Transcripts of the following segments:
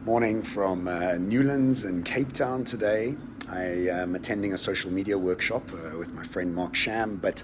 Morning from Newlands in Cape Town today. I am attending a social media workshop with my friend Mark Sham, but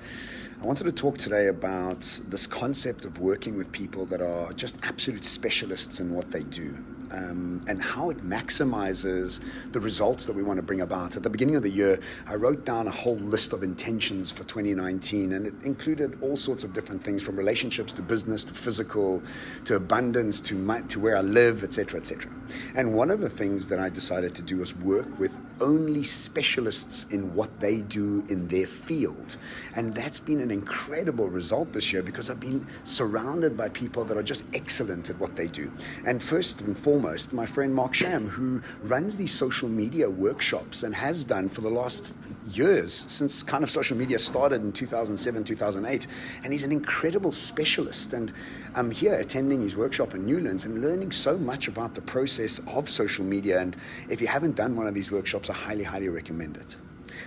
I wanted to talk today about this concept of working with people that are just absolute specialists in what they do, and how it maximizes the results that we want to bring about. At the beginning of the year, I wrote down a whole list of intentions for 2019, and it included all sorts of different things, from relationships to business to physical to abundance to where I live, etc., etc. And one of the things that I decided to do was work with only specialists in what they do in their field. And that's been an incredible result this year, because I've been surrounded by people that are just excellent at what they do. And first and foremost, my friend Mark Sham, who runs these social media workshops and has done for the last years, since kind of social media started in 2007, 2008. And he's an incredible specialist. And I'm here attending his workshop in Newlands and learning so much about the process of social media. And if you haven't done one of these workshops, I highly, highly recommend it.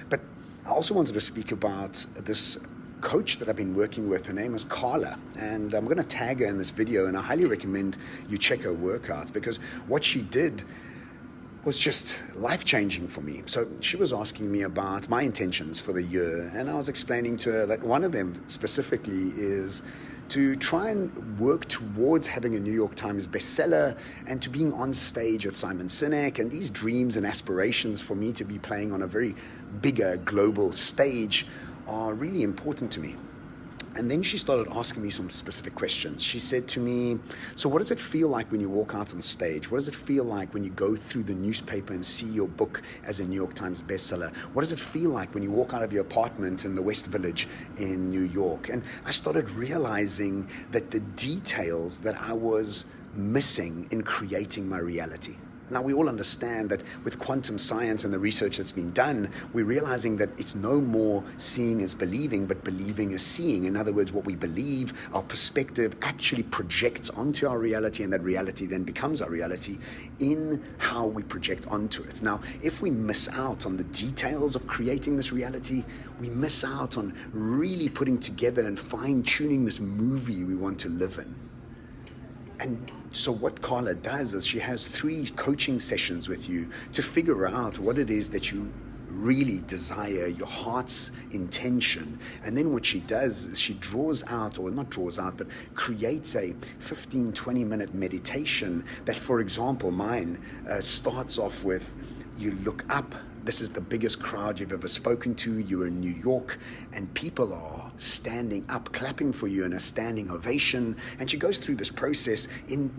But I also wanted to speak about this coach that I've been working with. Her name is Carla, and I'm going to tag her in this video, and I highly recommend you check her work out, because what she did was just life-changing for me. So she was asking me about my intentions for the year, and I was explaining to her that one of them specifically is to try and work towards having a New York Times bestseller and to being on stage with Simon Sinek, and these dreams and aspirations for me to be playing on a very bigger global stage are really important to me. And then she started asking me some specific questions. She said to me, so what does it feel like when you walk out on stage? What does it feel like when you go through the newspaper and see your book as a New York Times bestseller? What does it feel like when you walk out of your apartment in the West Village in New York? And I started realizing that the details that I was missing in creating my reality. Now, we all understand that with quantum science and the research that's been done, we're realizing that it's no more seeing as believing, but believing as seeing. In other words, what we believe, our perspective actually projects onto our reality, and that reality then becomes our reality in how we project onto it. Now, if we miss out on the details of creating this reality, we miss out on really putting together and fine-tuning this movie we want to live in. And so what Carla does is she has 3 coaching sessions with you to figure out what it is that you really desire, your heart's intention. And then what she does is she draws out, or not draws out, but creates a 15-20 minute meditation that, for example, mine starts off with, you look up. This is the biggest crowd you've ever spoken to. You're in New York, and people are standing up, clapping for you in a standing ovation. And she goes through this process in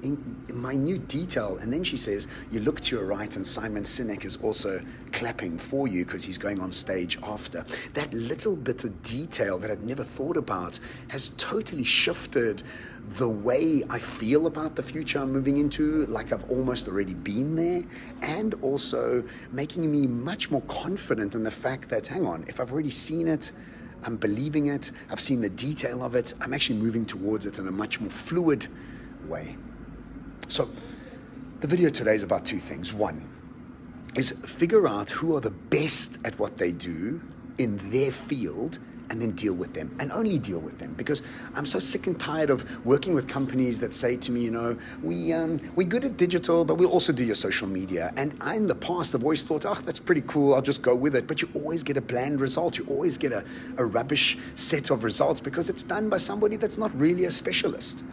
minute detail. And then she says, you look to your right, and Simon Sinek is also clapping for you because he's going on stage after. That little bit of detail that I'd never thought about has totally shifted the way I feel about the future I'm moving into, like I've almost already been there, and also making me much more confident in the fact that, hang on, if I've already seen it, I'm believing it, I've seen the detail of it, I'm actually moving towards it in a much more fluid way. So the video today is about 2 things. One is figure out who are the best at what they do in their field, and then deal with them, and only deal with them. Because I'm so sick and tired of working with companies that say to me, you know, we're good at digital, but we'll also do your social media. And I, in the past, have always thought, oh, that's pretty cool, I'll just go with it. But you always get a bland result. You always get a rubbish set of results, because it's done by somebody that's not really a specialist.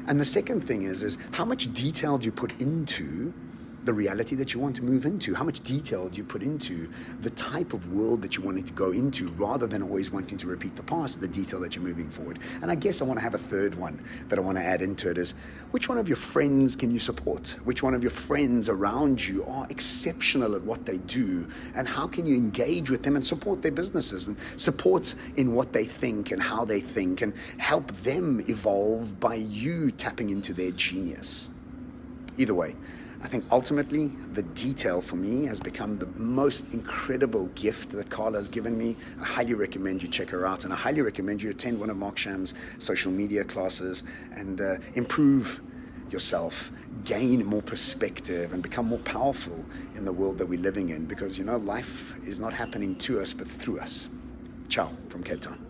And the second thing is how much detail do you put into the reality that you want to move into? How much detail do you put into the type of world that you wanting to go into, rather than always wanting to repeat the past, the detail that you're moving forward? And I guess I want to have a third one that I want to add into it is, which one of your friends can you support? Which one of your friends around you are exceptional at what they do? And how can you engage with them and support their businesses, and support in what they think and how they think, and help them evolve by you tapping into their genius? Either way, I think ultimately the detail for me has become the most incredible gift that Carla has given me. I highly recommend you check her out, and I highly recommend you attend one of Mark Sham's social media classes and improve yourself, gain more perspective, and become more powerful in the world that we're living in, because, you know, life is not happening to us but through us. Ciao from Cape Town.